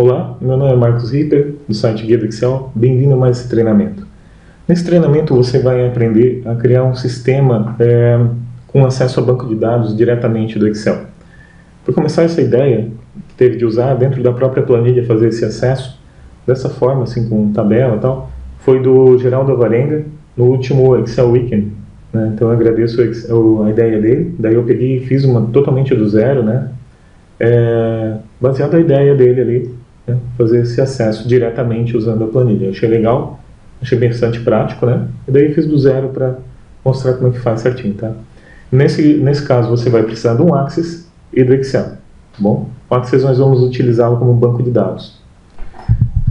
Olá, meu nome é Marcos Ripper, do site Guia do Excel. Bem-vindo a mais esse treinamento. Nesse treinamento você vai aprender a criar um sistema com acesso ao banco de dados diretamente do Excel. Para começar, essa ideia que teve de usar dentro da própria planilha fazer esse acesso, dessa forma, assim, com tabela e tal, foi do Geraldo Alvarenga no último Excel Weekend. Né? Então eu agradeço a ideia dele. Daí eu peguei e fiz uma totalmente do zero, né? Baseado na ideia dele ali, né? Fazer esse acesso diretamente usando a planilha. Eu achei legal, achei bastante prático, né? E daí fiz do zero para mostrar como é que faz certinho, tá? Nesse caso você vai precisar de um Access e do Excel, tá bom? O Access nós vamos utilizá-lo como banco de dados.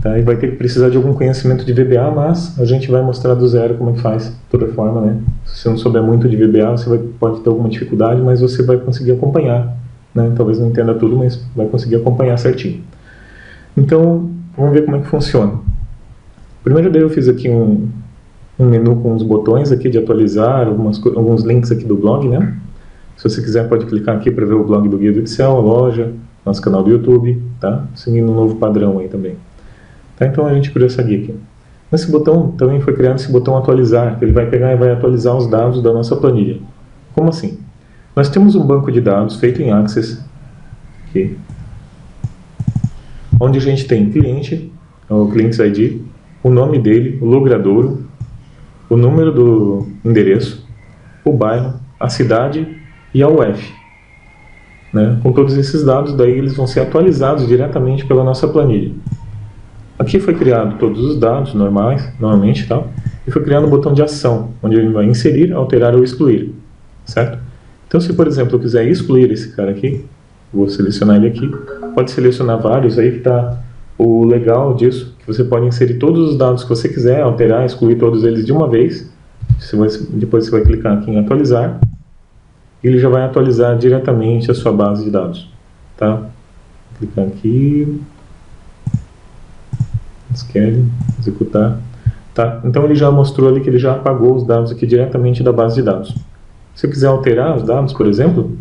Tá? E vai ter que precisar de algum conhecimento de VBA, mas a gente vai mostrar do zero como é que faz, de toda forma, né? Se você não souber muito de VBA, você pode ter alguma dificuldade, mas você vai conseguir acompanhar, né? Talvez não entenda tudo, mas vai conseguir acompanhar certinho. Então, vamos ver como é que funciona. Primeiro daí eu fiz aqui um menu com os botões aqui de atualizar, alguns links aqui do blog, né? Se você quiser pode clicar aqui para ver o blog do Guia do Excel, a loja, nosso canal do YouTube, tá? Seguindo um novo padrão aí também. Tá, então a gente criou essa guia aqui. Nesse botão também foi criado esse botão atualizar, que ele vai pegar e vai atualizar os dados da nossa planilha. Como assim? Nós temos um banco de dados feito em Access, aqui, onde a gente tem cliente, o Clients ID, o nome dele, o logradouro, o número do endereço, o bairro, a cidade e a UF. Né? Com todos esses dados, daí eles vão ser atualizados diretamente pela nossa planilha. Aqui foi criado todos os dados normalmente, tá? E foi criado um botão de ação, onde ele vai inserir, alterar ou excluir, certo? Então, se por exemplo eu quiser excluir esse cara aqui, vou selecionar ele aqui, pode selecionar vários, aí que está o legal disso, que você pode inserir todos os dados que você quiser, alterar, excluir todos eles de uma vez. Depois você vai clicar aqui em atualizar, e ele já vai atualizar diretamente a sua base de dados, tá? Vou clicar aqui, querem executar, tá? Então ele já mostrou ali que ele já apagou os dados aqui diretamente da base de dados. Se eu quiser alterar os dados, por exemplo,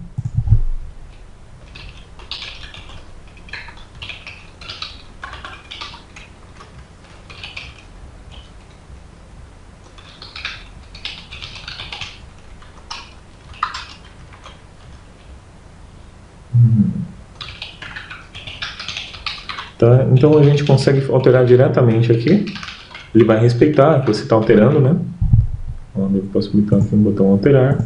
tá? Então a gente consegue alterar diretamente aqui. Ele vai respeitar que você está alterando, né? Eu posso clicar aqui no botão alterar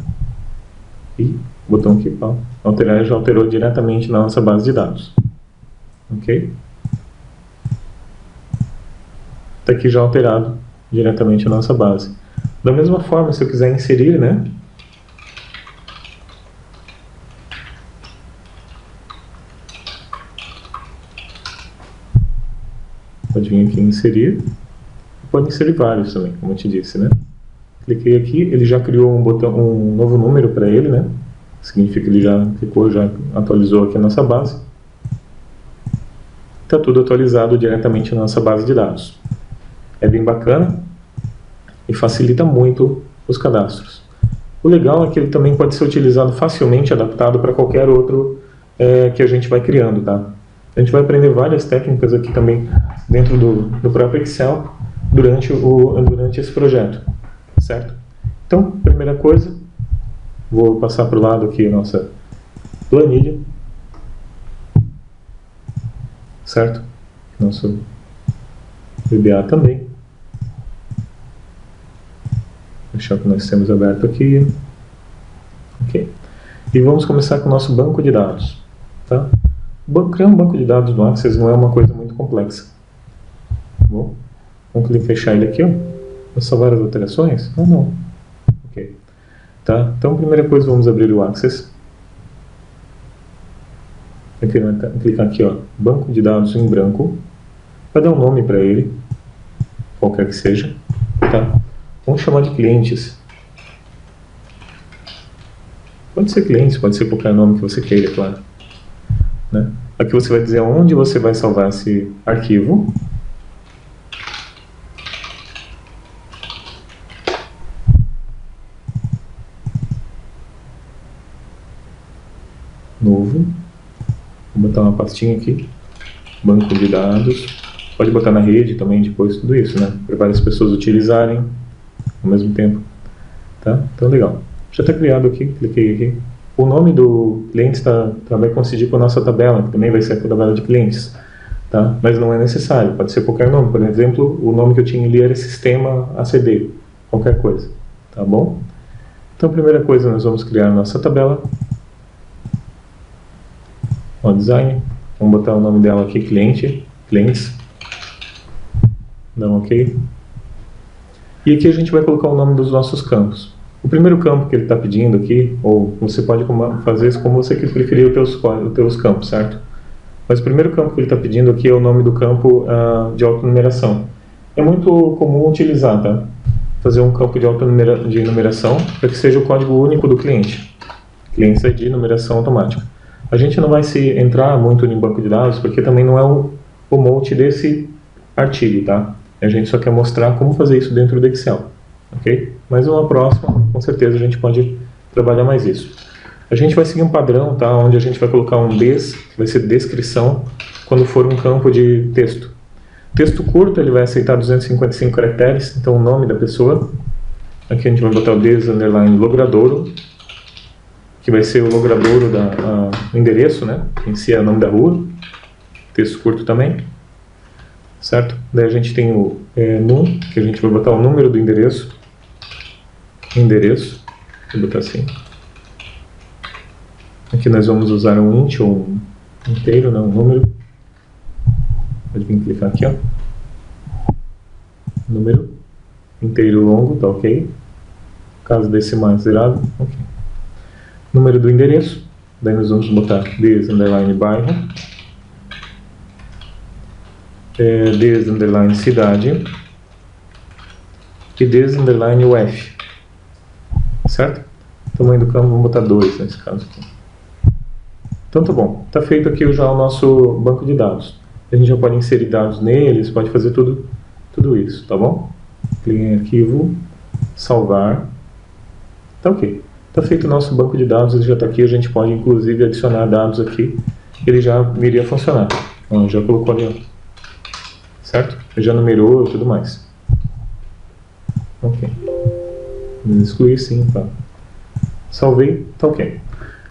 e o botão aqui, ó, alterar, já alterou diretamente na nossa base de dados. Ok? Está aqui já alterado diretamente a nossa base. Da mesma forma, se eu quiser inserir, né? Pode vir aqui em inserir. Pode inserir vários também, como eu te disse, né? Cliquei aqui, ele já criou um novo número para ele, né? Significa que ele já atualizou aqui a nossa base. Está tudo atualizado diretamente na nossa base de dados. É bem bacana e facilita muito os cadastros. O legal é que ele também pode ser utilizado facilmente, adaptado para qualquer outro que a gente vai criando, tá? A gente vai aprender várias técnicas aqui também dentro do próprio Excel durante esse projeto, certo? Então, primeira coisa, vou passar para o lado aqui a nossa planilha, certo? Nosso VBA também. Vou deixar o que nós temos aberto aqui. Ok. E vamos começar com o nosso banco de dados, tá? Criar um banco de dados no Access não é uma coisa muito complexa. Bom, vamos fechar ele aqui, ó. Vou salvar as alterações? Não. Ok. Tá? Então, primeira coisa, vamos abrir o Access. Clicar aqui, ó, banco de dados em branco. Vai dar um nome para ele, qualquer que seja. Tá? Vamos chamar de clientes. Pode ser clientes, pode ser qualquer nome que você queira, claro. Né? Aqui você vai dizer onde você vai salvar esse arquivo. Novo. Vou botar uma pastinha aqui. banco de dados, pode botar na rede também depois tudo isso, né? Para várias pessoas utilizarem ao mesmo tempo, tá? Então legal. Já está criado aqui, cliquei aqui. O nome do cliente vai coincidir com a nossa tabela, que também vai ser a tabela de clientes, tá? Mas não é necessário, pode ser qualquer nome. Por exemplo, o nome que eu tinha ali era Sistema ACD, qualquer coisa, tá bom? Então, a primeira coisa, nós vamos criar a nossa tabela. Ó, design, vamos botar o nome dela aqui, clientes. Dá um OK. E aqui a gente vai colocar o nome dos nossos campos. O primeiro campo que ele está pedindo aqui, ou você pode fazer isso como você preferir os teus campos, certo? Mas o primeiro campo que ele está pedindo aqui é o nome do campo de autonumeração. É muito comum utilizar, tá? Fazer um campo de numeração para que seja o código único do cliente. Clientes ID, numeração automática. A gente não vai se entrar muito em banco de dados, porque também não é o mote desse artigo, tá? A gente só quer mostrar como fazer isso dentro do Excel, ok? Mas numa próxima, com certeza a gente pode trabalhar mais isso. A gente vai seguir um padrão, tá? Onde a gente vai colocar um des, que vai ser descrição, quando for um campo de texto. Texto curto, ele vai aceitar 255 caracteres, então o nome da pessoa. Aqui a gente vai botar o des underline logradouro, que vai ser o logradouro do endereço, né? Em si é o nome da rua. Texto curto também. Certo? Daí a gente tem o num, que a gente vai botar o número do endereço. Endereço. Vou botar assim. Aqui nós vamos usar um int ou um inteiro, não, um número. Pode vir clicar aqui, ó. Número. Inteiro longo, tá ok. Caso decimal zerado, ok. Número do endereço. Daí nós vamos botar des underline bairro. Des underline cidade. E des underline UF. Certo? Tamanho do campo, vamos botar 2 nesse caso aqui. Então tá bom. Tá feito aqui já o nosso banco de dados. A gente já pode inserir dados neles, pode fazer tudo isso, tá bom? Clique em arquivo, salvar. Tá ok. Tá feito o nosso banco de dados, ele já está aqui, a gente pode inclusive adicionar dados aqui, ele já iria funcionar. Ó, já colocou ali, ó. Certo? Ele já numerou e tudo mais. Ok. Excluir sim, tá. Salvei, tá ok.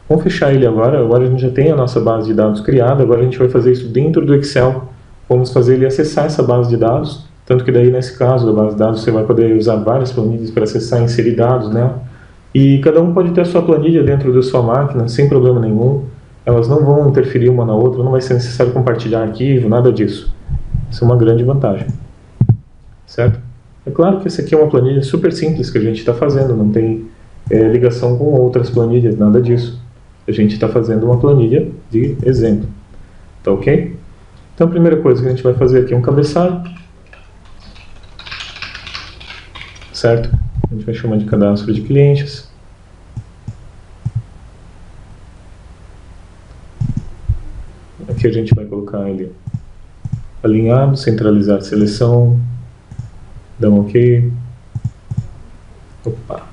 Vamos fechar ele agora. Agora a gente já tem a nossa base de dados criada, agora a gente vai fazer isso dentro do Excel. Vamos fazer ele acessar essa base de dados, tanto que daí nesse caso da base de dados você vai poder usar várias planilhas para acessar e inserir dados nela. E cada um pode ter a sua planilha dentro da sua máquina, sem problema nenhum. Elas não vão interferir uma na outra, não vai ser necessário compartilhar arquivo, nada disso. Isso é uma grande vantagem. Certo? É claro que essa aqui é uma planilha super simples que a gente está fazendo, não tem ligação com outras planilhas, nada disso. A gente está fazendo uma planilha de exemplo. Tá ok? Então a primeira coisa que a gente vai fazer aqui é um cabeçalho. Certo? A gente vai chamar de cadastro de clientes. Aqui a gente vai colocar ele alinhado, centralizar seleção, dá um OK. Opa.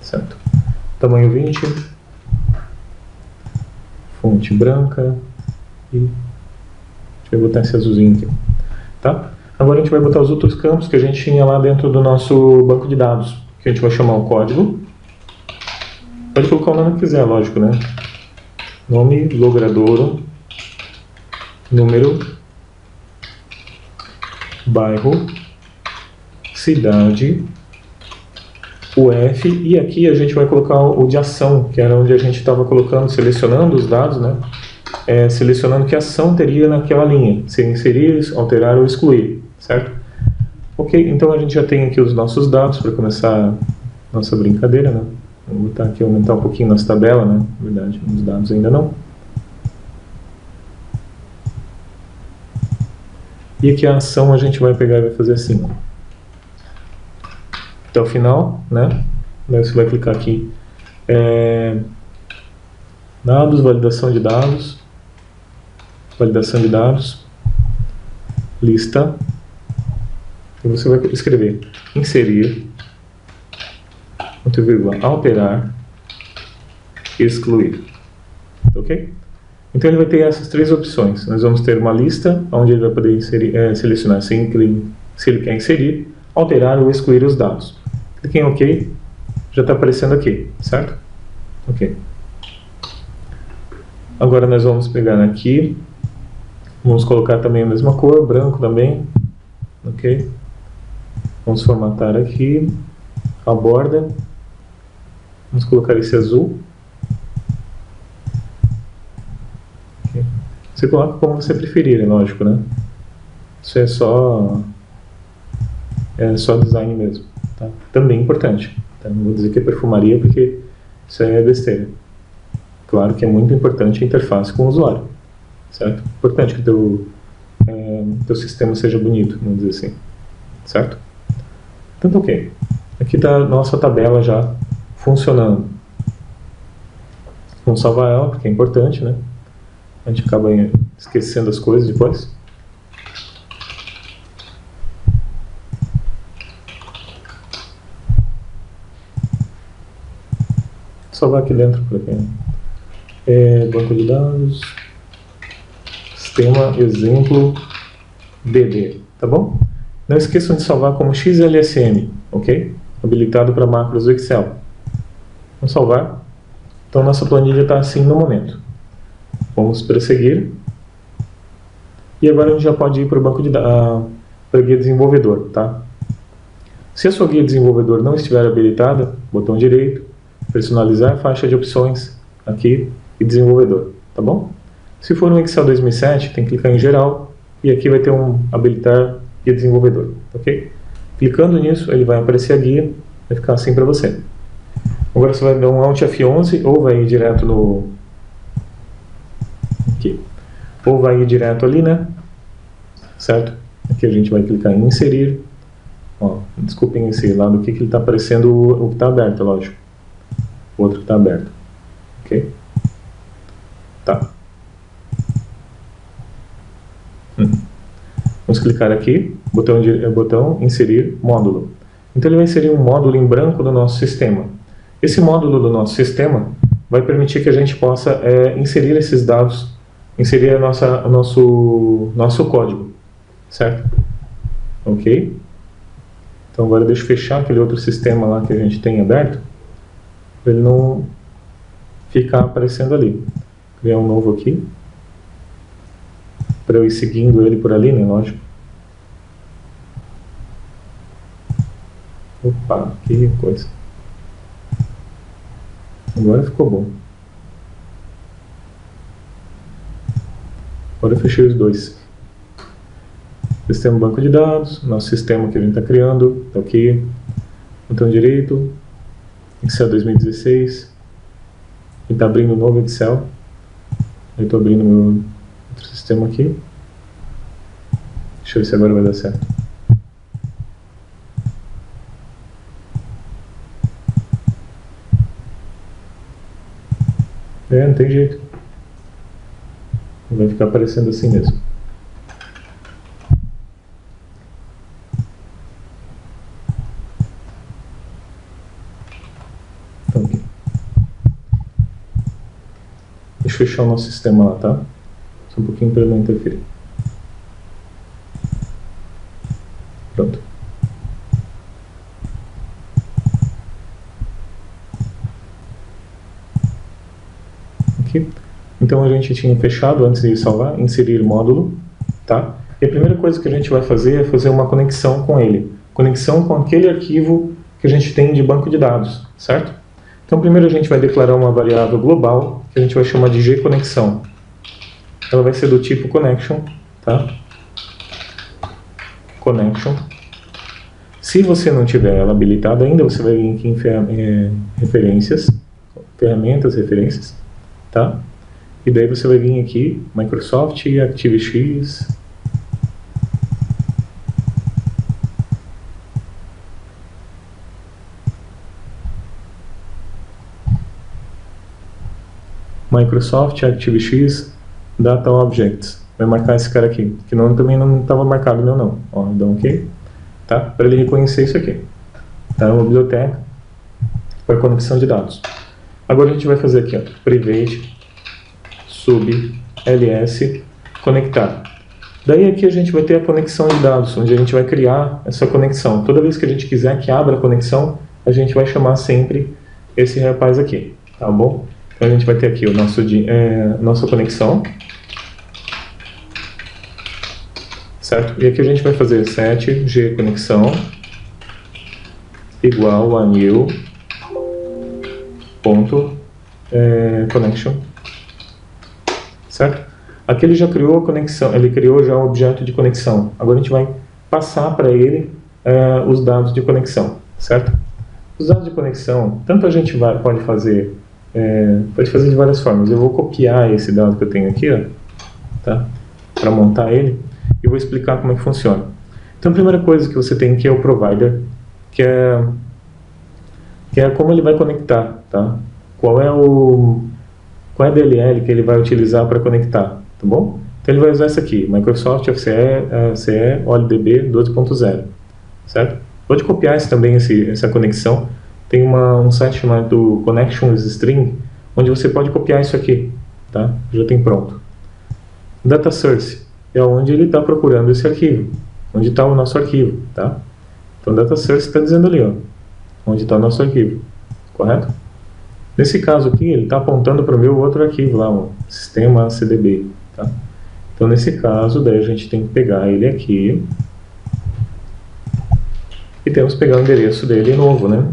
Certo. Tamanho 20. Fonte branca. E a gente vai botar esse azulzinho aqui. Tá? Agora a gente vai botar os outros campos que a gente tinha lá dentro do nosso banco de dados. Que a gente vai chamar o código. Pode colocar o nome que quiser, lógico, né? Nome, logradouro, número, bairro, cidade, UF, e aqui a gente vai colocar o de ação, que era onde a gente estava colocando, selecionando os dados, né? Selecionando que ação teria naquela linha, se inserir, alterar ou excluir, certo? Ok, então a gente já tem aqui os nossos dados para começar nossa brincadeira, né? Vou botar aqui, aumentar um pouquinho nossa tabela, né? Na verdade, os dados ainda não. E aqui a ação a gente vai pegar e vai fazer assim, ó. Até o final, né? Daí você vai clicar aqui, dados, validação de dados, lista, e você vai escrever inserir, ponto vírgula, alterar, excluir. ok? Então ele vai ter essas três opções. Nós vamos ter uma lista, onde ele vai poder selecionar se ele quer inserir, alterar ou excluir os dados. Clique em OK, já está aparecendo aqui, certo? Ok. Agora nós vamos pegar aqui, vamos colocar também a mesma cor, branco também, ok? Vamos formatar aqui a borda, vamos colocar esse azul. Okay. Você coloca como você preferir, é lógico, né? Isso é só design mesmo, tá? Também importante, tá? Não vou dizer que é perfumaria porque isso aí é besteira. Claro que é muito importante a interface com o usuário, certo? Importante que o teu sistema seja bonito, vamos dizer assim, certo? Então, ok. Aqui está a nossa tabela já funcionando. Vamos salvar ela, porque é importante, né? A gente acaba esquecendo as coisas depois. Salvar aqui dentro, por aqui. Banco de dados, sistema exemplo DD, tá bom? Não esqueçam de salvar como XLSM, ok? Habilitado para macros do Excel. Vamos salvar. Então nossa planilha está assim no momento. Vamos prosseguir. E agora a gente já pode ir para o banco de dados, para a guia desenvolvedor, tá? Se a sua guia desenvolvedor não estiver habilitada, botão direito, personalizar faixa de opções aqui e desenvolvedor, tá bom? Se for no Excel 2007, tem que clicar em geral e aqui vai ter habilitar guia desenvolvedor, ok? Clicando nisso, ele vai aparecer a guia, vai ficar assim para você. Agora você vai dar um Alt F11 ou vai ir direto no... aqui. Ou vai ir direto ali, né? Certo? Aqui a gente vai clicar em inserir. Ó, desculpem esse lado aqui que ele está aparecendo o que está aberto, é lógico. O outro que está aberto. Ok? Tá. Vamos clicar aqui, botão inserir módulo. Então ele vai inserir um módulo em branco do nosso sistema. Esse módulo do nosso sistema vai permitir que a gente possa inserir esses dados, inserir o nosso código, certo? Ok? Então agora deixa eu fechar aquele outro sistema lá que a gente tem aberto, para ele não ficar aparecendo ali. Criar um novo aqui, para eu ir seguindo ele por ali, né? Lógico. Opa, que coisa. Agora ficou bom. Agora eu fechei os dois. Sistema banco de dados, nosso sistema que a gente está criando, está aqui. Botão direito, Excel 2016. E está abrindo um novo Excel. Eu estou abrindo meu outro sistema aqui. Deixa eu ver se agora vai dar certo. Não tem jeito. Vai ficar aparecendo assim mesmo. Então, aqui. Deixa eu fechar o nosso sistema lá, tá? Só um pouquinho para ele não interferir. Pronto. Aqui. Então a gente tinha fechado antes de salvar, inserir módulo, tá? E a primeira coisa que a gente vai fazer é fazer uma conexão com ele. Conexão com aquele arquivo que a gente tem de banco de dados, certo? Então primeiro a gente vai declarar uma variável global, que a gente vai chamar de gconexão. Ela vai ser do tipo connection, tá? Connection. Se você não tiver ela habilitada ainda, você vai vir aqui em referências, ferramentas, referências, tá? E daí você vai vir aqui, Microsoft, ActiveX, Microsoft, ActiveX, Data Objects. Vai marcar esse cara aqui, que também não estava marcado o meu não. Ó, dá um OK, tá? Para ele reconhecer isso aqui. Tá? Uma biblioteca para conexão de dados. Agora a gente vai fazer aqui, ó, private sub ls conectar. Daí aqui a gente vai ter a conexão de dados, onde a gente vai criar essa conexão. Toda vez que a gente quiser que abra a conexão, a gente vai chamar sempre esse rapaz aqui, tá bom? Então a gente vai ter aqui o nossa conexão, certo? E aqui a gente vai fazer set gconexão igual a new ponto connection, certo? Aqui ele já criou a conexão, ele criou já o objeto de conexão. Agora a gente vai passar para ele os dados de conexão, certo? Os dados de conexão, tanto a gente pode fazer de várias formas. Eu vou copiar esse dado que eu tenho aqui, ó, tá? Para montar ele, e vou explicar como é que funciona. Então a primeira coisa que você tem aqui é o provider, que é como ele vai conectar, tá? Qual é a DLL que ele vai utilizar para conectar, tá bom? Então ele vai usar essa aqui, Microsoft FCE OLDB 12.0, certo? Pode copiar essa conexão. Tem um site chamado Connections String, onde você pode copiar isso aqui, tá? Já tem pronto. Data Source é onde ele está procurando esse arquivo, onde está o nosso arquivo, tá? Então Data Source está dizendo ali, ó, onde está o nosso arquivo, correto? Nesse caso aqui, ele está apontando para o meu outro arquivo lá, o sistema CDB, tá? Então nesse caso, daí a gente tem que pegar ele aqui e temos que pegar o endereço dele novo, né?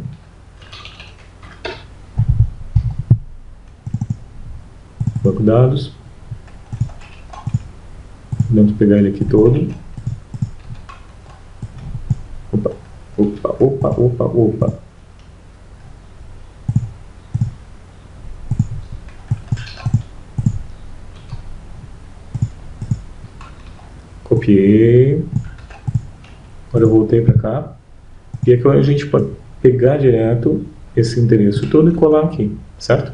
Banco de dados. Vamos pegar ele aqui todo. Opa. Copiei. Agora eu voltei para cá. E aqui a gente pode pegar direto esse endereço todo e colar aqui, certo?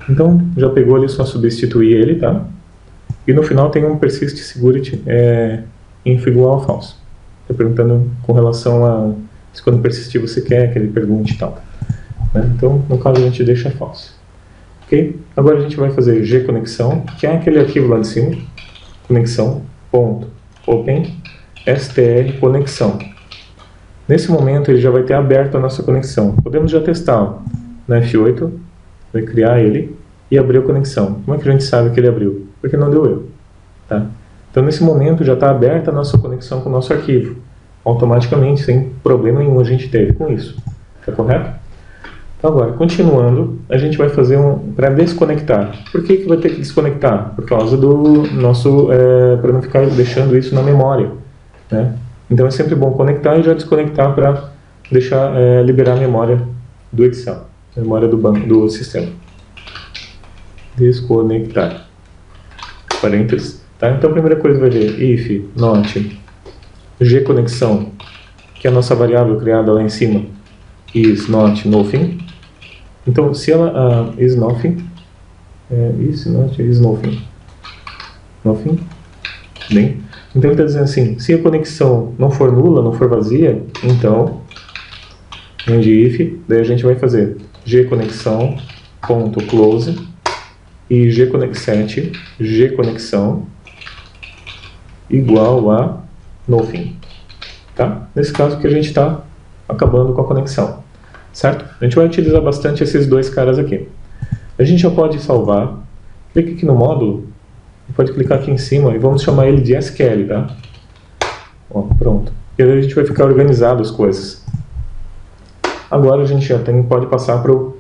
Então, já pegou ali, só substituir ele, tá? E no final tem um persist security inf igual a false. Está perguntando com relação a se quando persistir você quer que ele pergunte e tal, né? Então, no caso a gente deixa false. Ok? Agora a gente vai fazer gconexão, que é aquele arquivo lá de cima, conexão.open str conexão. Nesse momento ele já vai ter aberto a nossa conexão. Podemos já testar, ó, no F8, vai criar ele e abrir a conexão. Como é que a gente sabe que ele abriu? Porque não deu erro, tá? Então nesse momento já está aberta a nossa conexão com o nosso arquivo, automaticamente, sem problema nenhum a gente teve com isso, tá correto? Então agora, continuando, a gente vai fazer para desconectar. Por que vai ter que desconectar? Por causa do nosso, para não ficar deixando isso na memória, né? Então é sempre bom conectar e já desconectar para deixar, liberar a memória do Excel, a memória do banco, do sistema. Desconectar. Parênteses. Tá? Então a primeira coisa vai ver if not gconexão, que é a nossa variável criada lá em cima, is not nothing. Então se ela is nothing, is not is nothing. Nothing. Bem. Então ele está dizendo assim, se a conexão não for nula, não for vazia, então, onde if, daí a gente vai fazer gconexão.close e gconexão igual a nothing, tá? Nesse caso que a gente está acabando com a conexão, certo? A gente vai utilizar bastante esses dois caras aqui. A gente já pode salvar, clica aqui no módulo, pode clicar aqui em cima e vamos chamar ele de SQL, tá? Ó, pronto. E aí a gente vai ficar organizado as coisas. Agora a gente já pode passar para o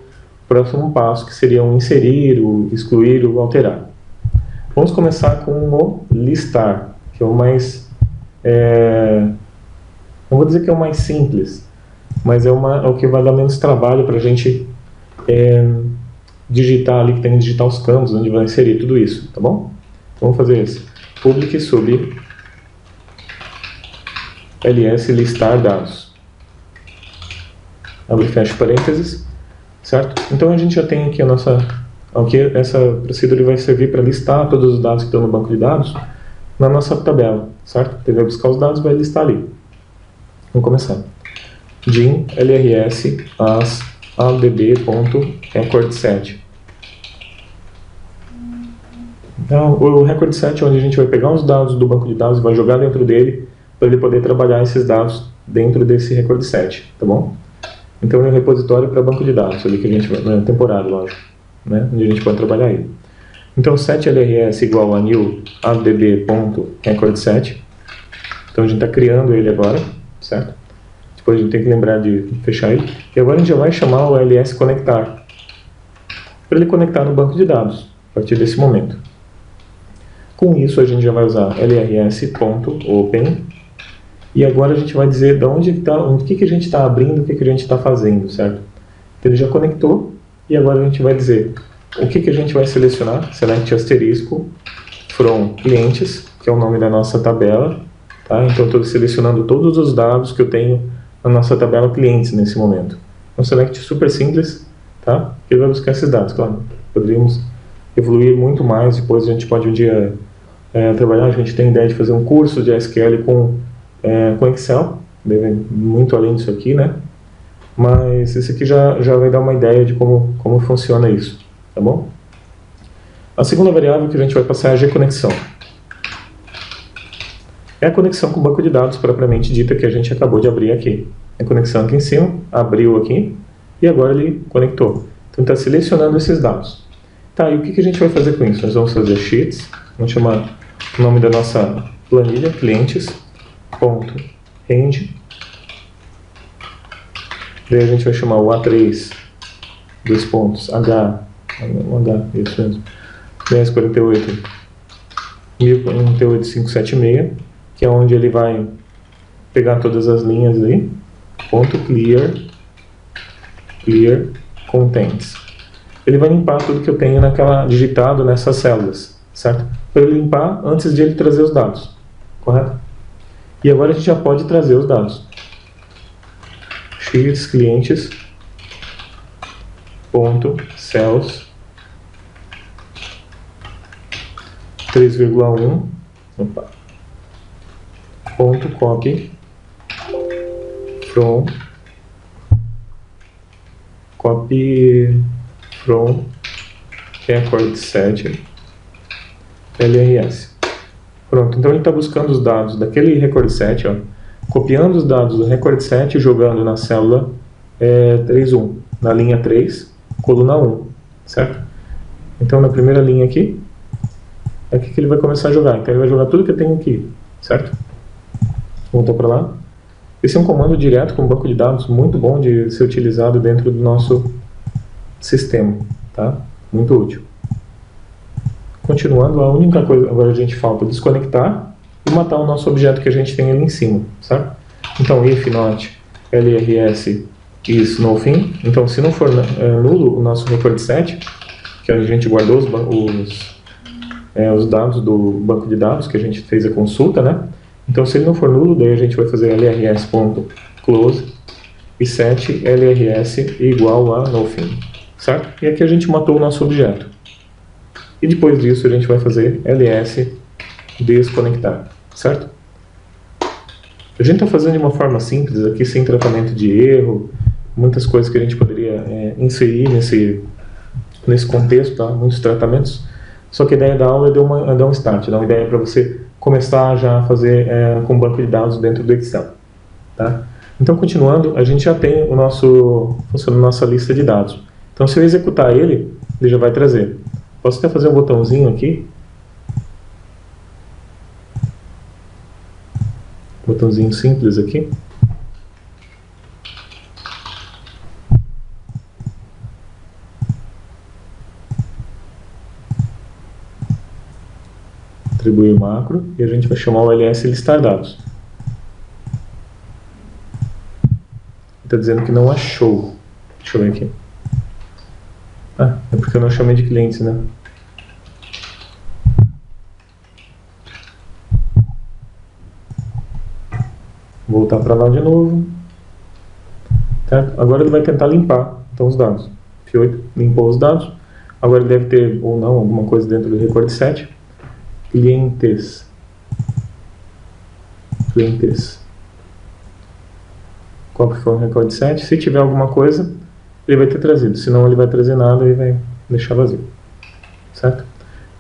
próximo passo, que seria o inserir, o excluir, o alterar. Vamos começar com o listar, que é o mais... não vou dizer que é o mais simples, mas é o que vai dar menos trabalho para a gente digitar ali, que tem que digitar os campos, onde vai inserir tudo isso, tá bom? Vamos fazer esse. Public sub ls listar dados. Abre e fecha parênteses, certo? Então a gente já tem aqui essa procedura vai servir para listar todos os dados que estão no banco de dados na nossa tabela, certo? Ele vai buscar os dados e vai listar ali. Vamos começar. Din lrs as aldb.recordset. Então, o record set é onde a gente vai pegar os dados do banco de dados e vai jogar dentro dele para ele poder trabalhar esses dados dentro desse record set, tá bom? Então, é um repositório para banco de dados, ali que a gente vai, temporário, lógico, né? Onde a gente pode trabalhar ele. Então, setLRS igual a new add.recordset. Então, a gente está criando ele agora, certo? Depois a gente tem que lembrar de fechar ele. E agora a gente já vai chamar o ls conectar, para ele conectar no banco de dados, a partir desse momento. Com isso, a gente já vai usar lrs.open. E agora a gente vai dizer de onde está, o que a gente está abrindo, o que a gente está fazendo, certo? Então, ele já conectou, e agora a gente vai dizer o que a gente vai selecionar. Select asterisco from clientes, que é o nome da nossa tabela. Tá? Então, estou selecionando todos os dados que eu tenho na nossa tabela clientes nesse momento. Um select super simples, tá? Ele vai buscar esses dados, claro. Poderíamos evoluir muito mais, depois a gente pode um dia trabalhar, a gente tem ideia de fazer um curso de SQL com Excel, muito além disso aqui, né? Mas esse aqui já vai dar uma ideia de como funciona isso, tá bom? A segunda variável que a gente vai passar é a gconexão. É a conexão com o banco de dados propriamente dita que a gente acabou de abrir aqui. A conexão aqui em cima, abriu aqui, e agora ele conectou. Então está selecionando esses dados. Tá, e o que a gente vai fazer com isso? Nós vamos fazer sheets, vamos chamar o nome da nossa planilha, clientes.range. Daí a gente vai chamar o A3, dois pontos, H, isso mesmo, 1048, 1048.576, que é onde ele vai pegar todas as linhas ali, ponto clear contents. Ele vai limpar tudo que eu tenho digitado nessas células, certo? Para ele limpar antes de ele trazer os dados, correto? E agora a gente já pode trazer os dados. Sheets clientes ponto cells 3,1 ponto copy from record set LRS. Pronto, então ele está buscando os dados daquele record set, ó, copiando os dados do record set e jogando na célula 3.1, na linha 3, coluna 1, certo? Então na primeira linha aqui, é aqui que ele vai começar a jogar. Então ele vai jogar tudo que eu tenho aqui, certo? Voltar para lá. Esse é um comando direto com um banco de dados muito bom de ser utilizado dentro do nosso sistema, tá? Muito útil. Continuando, a única coisa agora a gente falta desconectar e matar o nosso objeto que a gente tem ali em cima, certo? Então, if not lrs is nothing. Então, se não for nulo o nosso record set, que a gente guardou os dados do banco de dados que a gente fez a consulta, né? Então, se ele não for nulo, daí a gente vai fazer lrs.close e set lrs igual a nothing, certo? E aqui a gente matou o nosso objeto. E depois disso a gente vai fazer ls desconectar, certo? A gente está fazendo de uma forma simples aqui, sem tratamento de erro, muitas coisas que a gente poderia inserir nesse contexto, tá? Muitos tratamentos. Só que a ideia da aula é dar um start, dar uma ideia para você começar já a fazer com banco de dados dentro do Excel, tá? Então, continuando, a gente já tem funcionando a nossa lista de dados. Então, se eu executar ele já vai trazer. Posso até fazer um botãozinho aqui. Botãozinho simples aqui. Atribuir macro e a gente vai chamar o ls listar dados. Está dizendo que não achou. Deixa eu ver aqui. Ah, é porque eu não chamei de clientes, né? Voltar para lá de novo. Certo? Agora ele vai tentar limpar então, os dados. F8 limpou os dados. Agora ele deve ter, ou não, alguma coisa dentro do record set. Clientes. Copy from record set. Se tiver alguma coisa, ele vai ter trazido. Se não, ele vai trazer nada e vai deixar vazio. Certo?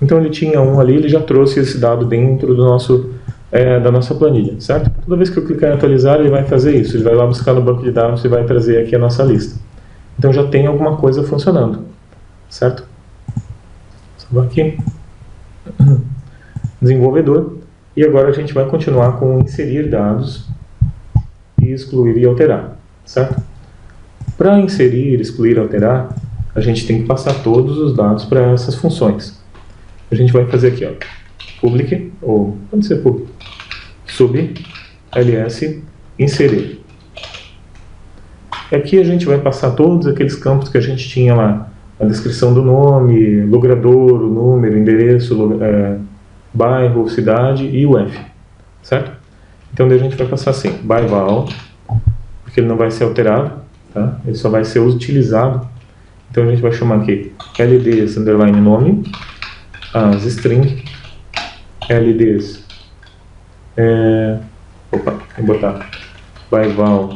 Então ele tinha um ali, ele já trouxe esse dado dentro do nosso, da nossa planilha, certo? Toda vez que eu clicar em atualizar, ele vai fazer isso, ele vai lá buscar no banco de dados e vai trazer aqui a nossa lista. Então já tem alguma coisa funcionando, certo? Vou aqui, desenvolvedor, e agora a gente vai continuar com inserir dados e excluir e alterar, certo? Para inserir, excluir e alterar, a gente tem que passar todos os dados para essas funções. A gente vai fazer aqui, ó, public, ou pode ser public, sub, ls, inserir. Aqui a gente vai passar todos aqueles campos que a gente tinha lá, a descrição do nome, logradouro, número, endereço, bairro, cidade e o F, certo? Então daí a gente vai passar assim, by val, porque ele não vai ser alterado, tá? Ele só vai ser utilizado. Então a gente vai chamar aqui LDs underline nome, as string, LDs, vou botar by val,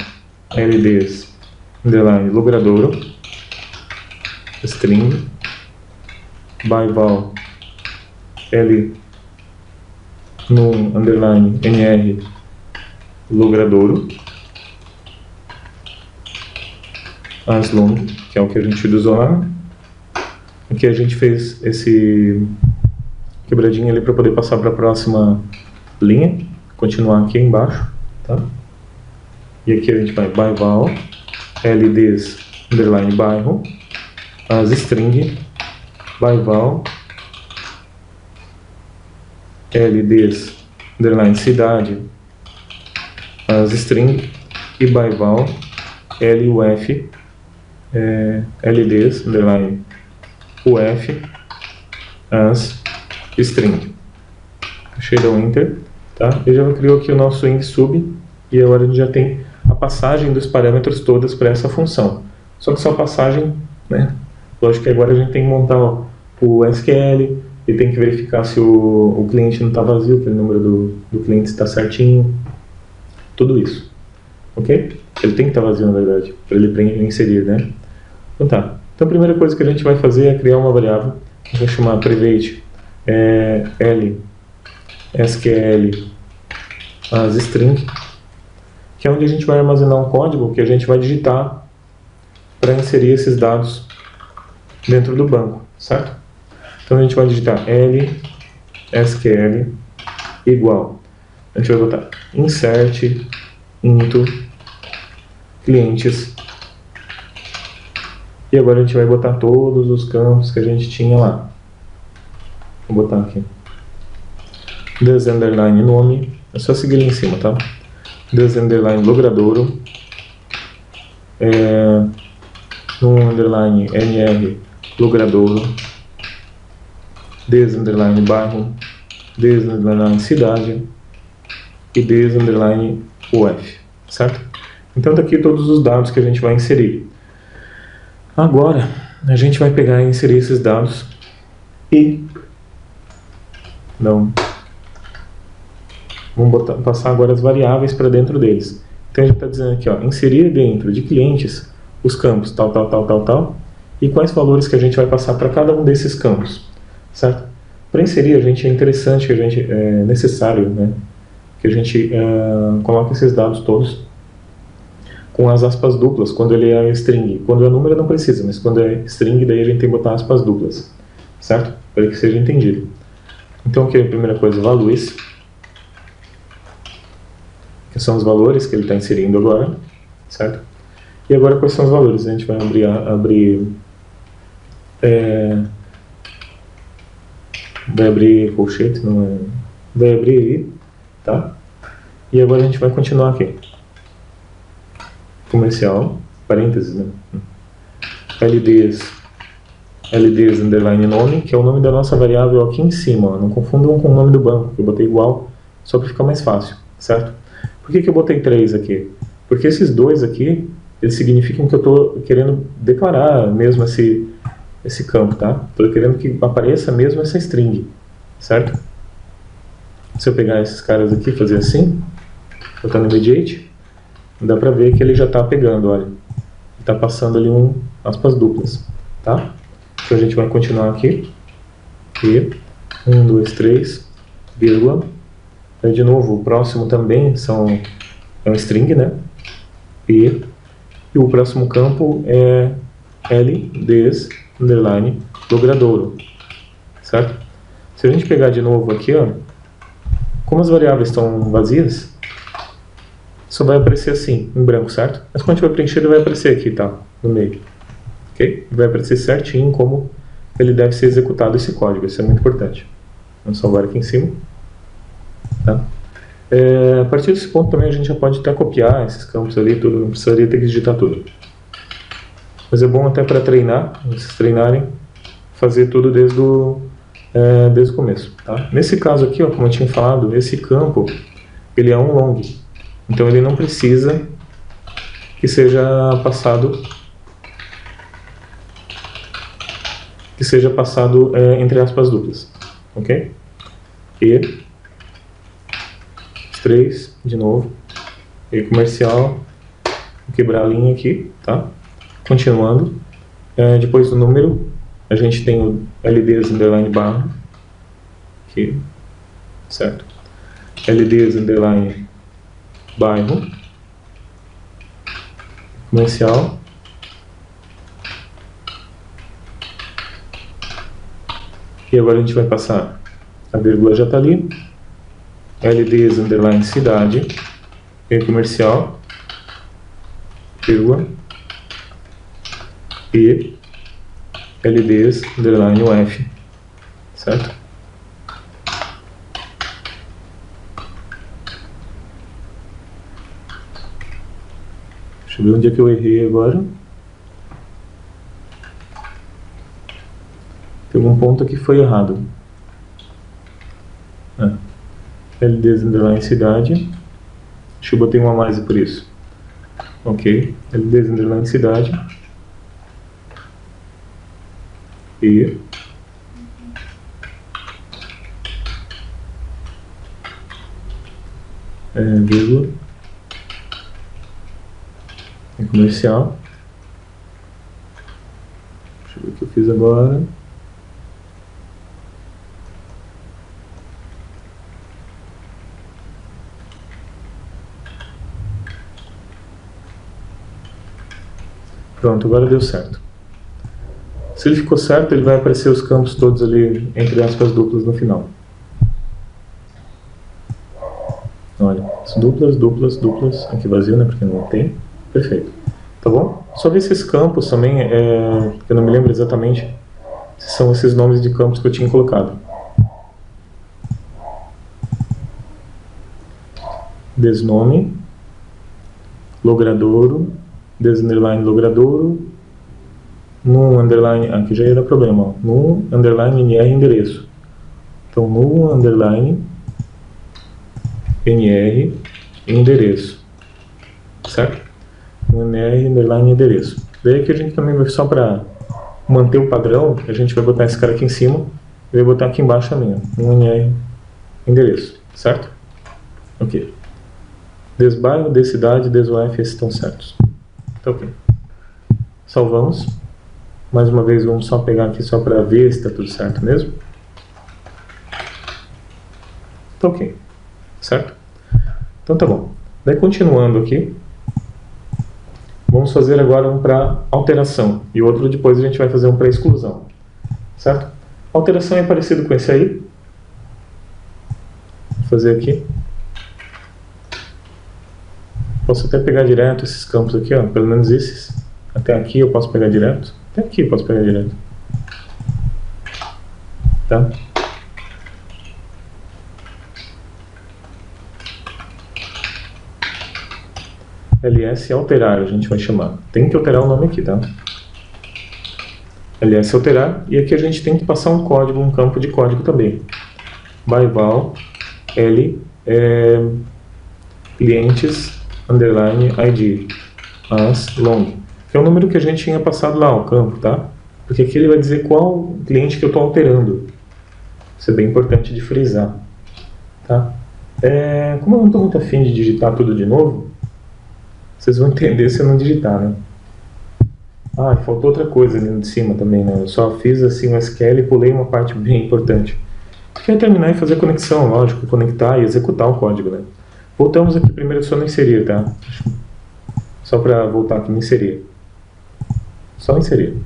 LDs underline logradouro, string, by val, L no underline nr logradouro, as long, que é o que a gente usou lá. Aqui a gente fez esse quebradinho ali para poder passar para a próxima linha, continuar aqui embaixo, tá? E aqui a gente vai by val, LDs underline bairro, as string, by val, LDs underline cidade, as string, e by val, LUF, LDs underline UF, as string. Deixei dar um enter, tá? Ele já criou aqui o nosso ing sub, e agora a gente já tem a passagem dos parâmetros todas para essa função. Só que só a passagem, né? Lógico que agora a gente tem que montar o SQL, e tem que verificar se o cliente não está vazio, que o número do cliente está certinho, tudo isso, ok? Ele tem que estar vazio, na verdade, para ele inserir, né? Então tá. Então a primeira coisa que a gente vai fazer é criar uma variável, que vai chamar private L SQL as string, que é onde a gente vai armazenar um código que a gente vai digitar para inserir esses dados dentro do banco, certo? Então a gente vai digitar L SQL igual, a gente vai botar insert into clientes, e agora a gente vai botar todos os campos que a gente tinha lá. Vou botar aqui des underline nome, é só seguir ali em cima, tá? Des underline logradouro, no underline nr logradouro, des underline bairro, des underline cidade e des underline uf, certo? Então tá aqui todos os dados que a gente vai inserir. Agora a gente vai pegar e inserir esses dados e vamos passar agora as variáveis para dentro deles. Então a gente está dizendo aqui, ó, inserir dentro de clientes os campos tal, e quais valores que a gente vai passar para cada um desses campos, certo? Para inserir, é interessante, é necessário, né, que a gente coloque esses dados todos com as aspas duplas, quando ele é string. Quando é número não precisa, mas quando é string, daí a gente tem que botar aspas duplas, certo? Para que seja entendido. Então aqui a primeira coisa, values, que são os valores que ele está inserindo agora, certo? E agora quais são os valores? A gente vai abrir colchete, vai abrir aí, tá? E agora a gente vai continuar aqui. Comercial, parênteses, né? LDs underline nome, que é o nome da nossa variável aqui em cima, ó. Não confundam com o nome do banco, que eu botei igual, só para ficar mais fácil, certo? Por que eu botei 3 aqui? Porque esses dois aqui, eles significam que eu estou querendo declarar mesmo esse campo, tá? Estou querendo que apareça mesmo essa string, certo? Se eu pegar esses caras aqui e fazer assim, botar no immediate, dá pra ver que ele já está pegando, olha. Está passando ali aspas duplas, tá? Então a gente vai continuar aqui. E 1, 2, 3, vírgula. Aí, de novo, o próximo também é um string, né? E o próximo campo é LDs, underline, logradouro, certo? Se a gente pegar de novo aqui, ó, como as variáveis estão vazias, só vai aparecer assim, em branco, certo? Mas quando a gente vai preencher, ele vai aparecer aqui, tá? No meio. Ok? Vai aparecer certinho como ele deve ser executado esse código. Isso é muito importante. Vamos salvar aqui em cima. Tá? A partir desse ponto também a gente já pode até copiar esses campos ali, tudo, não precisaria ter que digitar tudo. Mas é bom até para treinar, vocês treinarem, fazer tudo desde o começo. Tá? Nesse caso aqui, ó, como eu tinha falado, esse campo ele é um long. Então ele não precisa que seja passado entre aspas duplas, ok? E 3 de novo, e comercial, vou quebrar a linha aqui, tá? Continuando, depois do número a gente tem o LDs underline barra aqui, certo? LDs underline bairro, comercial, e agora a gente vai passar, a vírgula já está ali, LDs underline cidade, e comercial, vírgula, e LDs underline UF, certo? Deixa eu ver onde é que eu errei agora. Tem um ponto que foi errado. LDs underline cidade. Acho que eu botei uma a mais por isso. Ok. LDs underline cidade. E vírgula. E comercial. Deixa eu ver o que eu fiz agora. Pronto, agora deu certo. Se ele ficou certo, ele vai aparecer os campos todos ali, entre aspas, duplas no final. Olha, duplas, duplas, duplas. Aqui vazio, né? Porque não tem. Perfeito. Tá bom? Só ver se esses campos também, eu não me lembro exatamente se são esses nomes de campos que eu tinha colocado. Desnome, logradouro, desunderline logradouro, num underline, aqui já ia dar problema, ó, num underline NR endereço. Então, num underline NR endereço, certo? Num NR underline endereço. Daí aqui a gente também vai, só para manter o padrão, a gente vai botar esse cara aqui em cima e vai botar aqui embaixo também, ó, num NR endereço, certo? Ok. Desbairro, descidade, desUF, esses estão certos. Tá ok. Salvamos. Mais uma vez, vamos só pegar aqui só para ver se está tudo certo mesmo. Tá ok. Certo? Então tá bom. Daí continuando aqui, vamos fazer agora um para alteração. E outro depois a gente vai fazer um para exclusão. Certo? Alteração é parecido com esse aí. Vou fazer aqui. Posso até pegar direto esses campos aqui, ó, pelo menos esses. Até aqui eu posso pegar direto. Até aqui eu posso pegar direto. Tá? ls alterar a gente vai chamar. Tem que alterar o nome aqui, tá? ls alterar. E aqui a gente tem que passar um código, um campo de código também. By val l clientes underline id as long, que é o número que a gente tinha passado lá, o campo, tá? Porque aqui ele vai dizer qual cliente que eu estou alterando. Isso é bem importante de frisar, tá? Como eu não estou muito afim de digitar tudo de novo, vocês vão entender se eu não digitar, né? Ah, faltou outra coisa ali de cima também, né? Eu só fiz assim um SQL e pulei uma parte bem importante, quer terminar e fazer a conexão, lógico, conectar e executar o código, né? Voltamos aqui primeiro só no inserir, tá? Só para voltar aqui no inserir. Só inserir,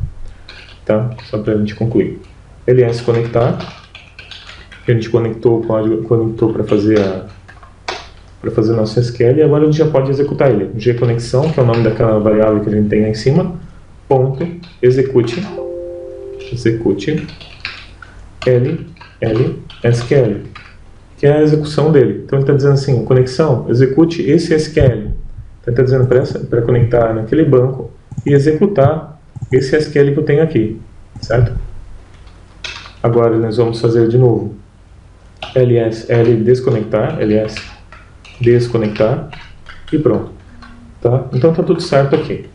tá? Só para a gente concluir. ls conectar, a gente conectou o código, conectou para fazer o nosso SQL, e agora a gente já pode executar ele. gconexão, que é o nome daquela variável que a gente tem aí em cima, ponto, execute SQL, que é a execução dele. Então ele está dizendo assim, conexão, execute esse SQL. Então ele está dizendo para conectar naquele banco e executar esse SQL que eu tenho aqui, certo? Agora nós vamos fazer de novo ls desconectar e pronto, tá? Então tá tudo certo aqui.